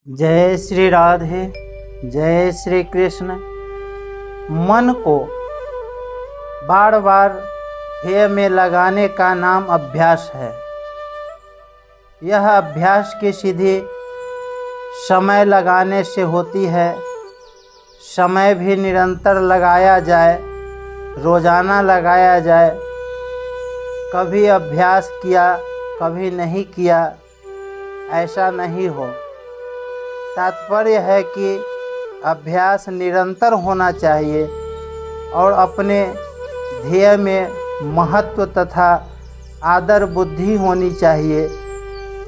जय श्री राधे, जय श्री कृष्ण। मन को बार बार ध्येय में लगाने का नाम अभ्यास है। यह अभ्यास की सीधी समय लगाने से होती है। समय भी निरंतर लगाया जाए, रोज़ाना लगाया जाए। कभी अभ्यास किया, कभी नहीं किया, ऐसा नहीं हो। तात्पर्य है कि अभ्यास निरंतर होना चाहिए और अपने ध्येय में महत्व तथा आदर बुद्धि होनी चाहिए।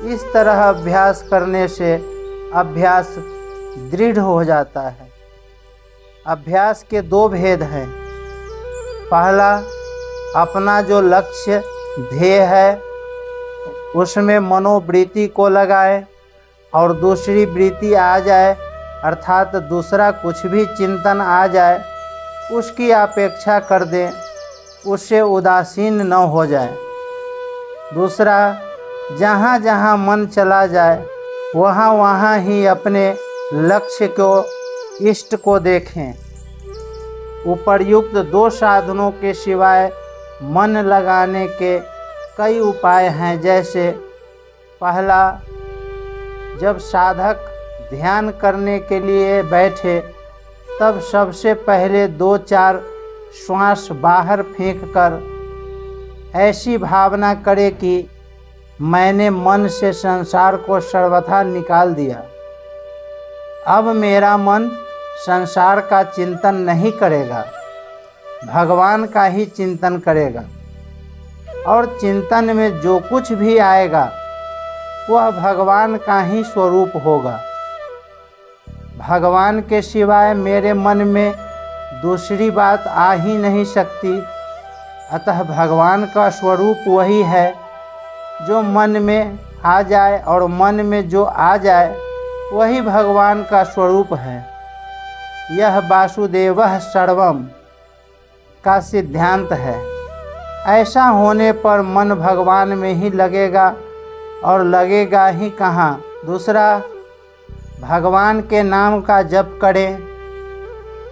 इस तरह अभ्यास करने से अभ्यास दृढ़ हो जाता है। अभ्यास के दो भेद हैं। पहला, अपना जो लक्ष्य ध्येय है उसमें मनोवृत्ति को लगाएं और दूसरी वृत्ति आ जाए, अर्थात दूसरा कुछ भी चिंतन आ जाए, उसकी अपेक्षा कर दें, उससे उदासीन न हो जाए। दूसरा, जहाँ जहाँ मन चला जाए वहाँ वहाँ ही अपने लक्ष्य को, इष्ट को देखें। उपर्युक्त दो साधनों के सिवाय मन लगाने के कई उपाय हैं। जैसे पहला, जब साधक ध्यान करने के लिए बैठे तब सबसे पहले 2-4 श्वास बाहर फेंककर ऐसी भावना करे कि मैंने मन से संसार को सर्वथा निकाल दिया। अब मेरा मन संसार का चिंतन नहीं करेगा, भगवान का ही चिंतन करेगा। और चिंतन में जो कुछ भी आएगा वह भगवान का ही स्वरूप होगा। भगवान के सिवाय मेरे मन में दूसरी बात आ ही नहीं सकती। अतः भगवान का स्वरूप वही है जो मन में आ जाए, और मन में जो आ जाए वही भगवान का स्वरूप है। यह वासुदेवः सर्वम का सिद्धांत है। ऐसा होने पर मन भगवान में ही लगेगा, और लगेगा ही कहाँ। दूसरा, भगवान के नाम का जप करें,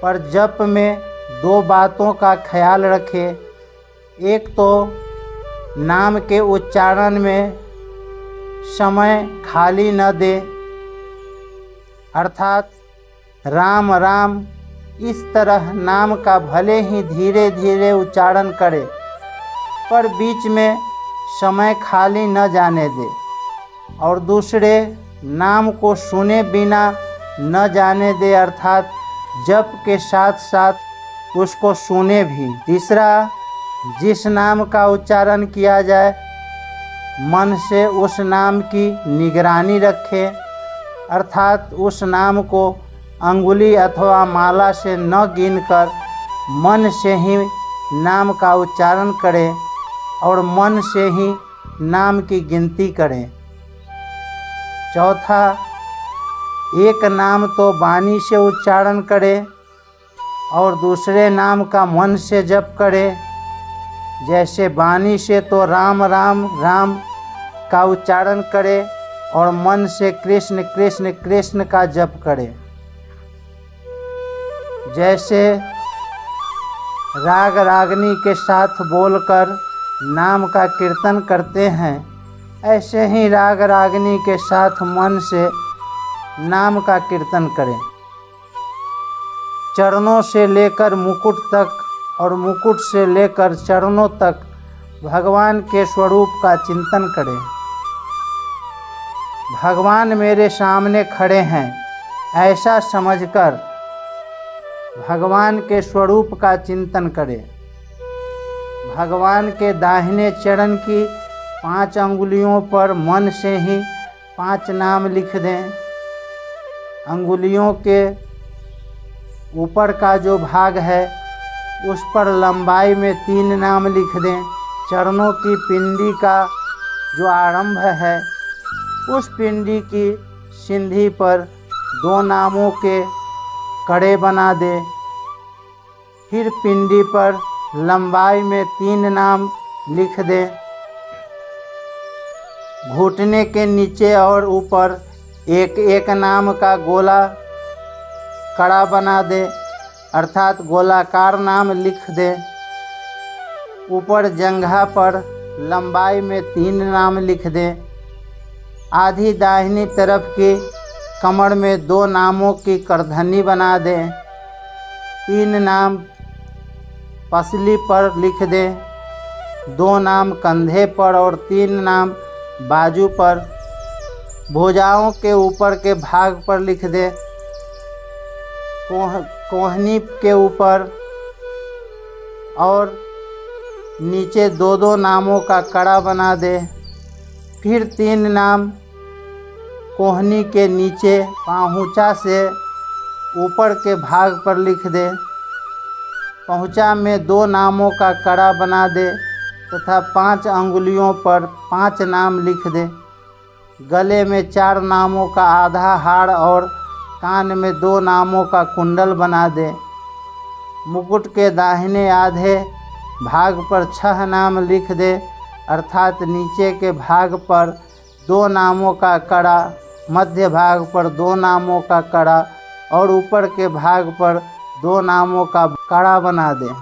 पर जप में दो बातों का ख्याल रखें। एक तो नाम के उच्चारण में समय खाली न दे, अर्थात राम राम इस तरह नाम का भले ही धीरे धीरे उच्चारण करे, पर बीच में समय खाली न जाने दे। और दूसरे, नाम को सुने बिना न जाने दे, अर्थात जप के साथ साथ उसको सुने भी। तीसरा, जिस नाम का उच्चारण किया जाए मन से उस नाम की निगरानी रखें, अर्थात उस नाम को अंगुली अथवा माला से न गिनकर मन से ही नाम का उच्चारण करें और मन से ही नाम की गिनती करें। चौथा, एक नाम तो वाणी से उच्चारण करें और दूसरे नाम का मन से जप करें। जैसे वाणी से तो राम राम राम का उच्चारण करें और मन से कृष्ण कृष्ण कृष्ण का जप करें। जैसे राग रागनी के साथ बोलकर नाम का कीर्तन करते हैं, ऐसे ही राग रागनी के साथ मन से नाम का कीर्तन करें। चरणों से लेकर मुकुट तक और मुकुट से लेकर चरणों तक भगवान के स्वरूप का चिंतन करें। भगवान मेरे सामने खड़े हैं ऐसा समझकर भगवान के स्वरूप का चिंतन करें। भगवान के दाहिने चरण की 5 अंगुलियों पर मन से ही 5 नाम लिख दें। अंगुलियों के ऊपर का जो भाग है उस पर लंबाई में 3 नाम लिख दें। चरणों की पिंडी का जो आरंभ है उस पिंडी की सिंधी पर 2 नामों के कड़े बना दें। फिर पिंडी पर लंबाई में 3 नाम लिख दें। घुटने के नीचे और ऊपर एक एक नाम का गोला कड़ा बना दे, अर्थात गोलाकार नाम लिख दे। ऊपर जंघा पर लंबाई में 3 नाम लिख दे। आधी दाहिनी तरफ की कमर में 2 नामों की करधनी बना दे। 3 नाम पसली पर लिख दे, 2 नाम कंधे पर और 3 नाम बाजू पर। भुजाओं के ऊपर के भाग पर लिख दे। कोहनी के ऊपर और नीचे 2-2 नामों का कड़ा बना दे। फिर 3 नाम कोहनी के नीचे पहुँचा से ऊपर के भाग पर लिख दे। पहुँचा में 2 नामों का कड़ा बना दे तथा 5 अंगुलियों पर 5 नाम लिख दे। गले में 4 नामों का आधा हार और कान में 2 नामों का कुंडल बना दे। मुकुट के दाहिने आधे भाग पर 6 नाम लिख दे, अर्थात नीचे के भाग पर 2 नामों का कड़ा, मध्य भाग पर 2 नामों का कड़ा और ऊपर के भाग पर 2 नामों का कड़ा बना दे।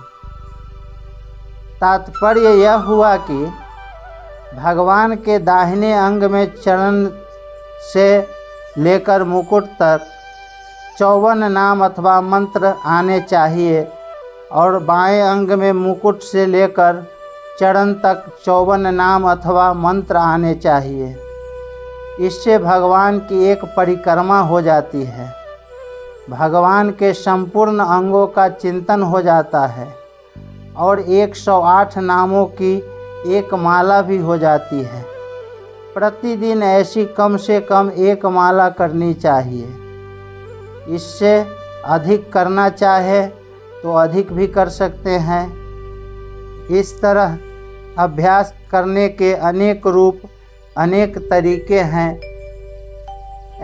तात्पर्य यह हुआ कि भगवान के दाहिने अंग में चरण से लेकर मुकुट तक 54 नाम अथवा मंत्र आने चाहिए और बाएं अंग में मुकुट से लेकर चरण तक 54 नाम अथवा मंत्र आने चाहिए। इससे भगवान की एक परिक्रमा हो जाती है। भगवान के संपूर्ण अंगों का चिंतन हो जाता है और 108 नामों की एक माला भी हो जाती है। प्रतिदिन ऐसी कम से कम 1 माला करनी चाहिए। इससे अधिक करना चाहे तो अधिक भी कर सकते हैं। इस तरह अभ्यास करने के अनेक रूप, अनेक तरीके हैं।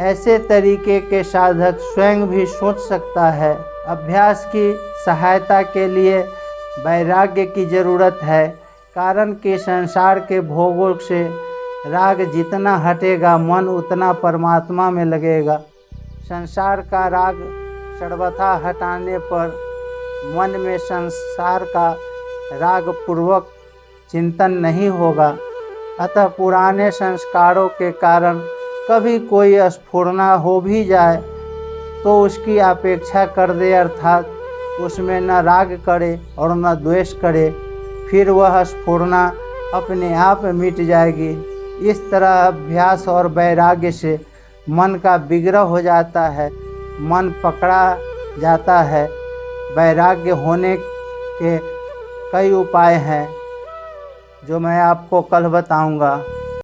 ऐसे तरीके के साधक स्वयं भी सोच सकता है। अभ्यास की सहायता के लिए वैराग्य की ज़रूरत है, कारण कि संसार के भोगों से राग जितना हटेगा मन उतना परमात्मा में लगेगा। संसार का राग सर्वथा हटाने पर मन में संसार का राग पूर्वक चिंतन नहीं होगा। अतः पुराने संस्कारों के कारण कभी कोई स्फुरना हो भी जाए तो उसकी अपेक्षा कर दे, अर्थात उसमें न राग करे और न द्वेष करे, फिर वह स्फुरना अपने आप मिट जाएगी। इस तरह अभ्यास और वैराग्य से मन का विग्रह हो जाता है, मन पकड़ा जाता है। वैराग्य होने के कई उपाय हैं जो मैं आपको कल बताऊंगा।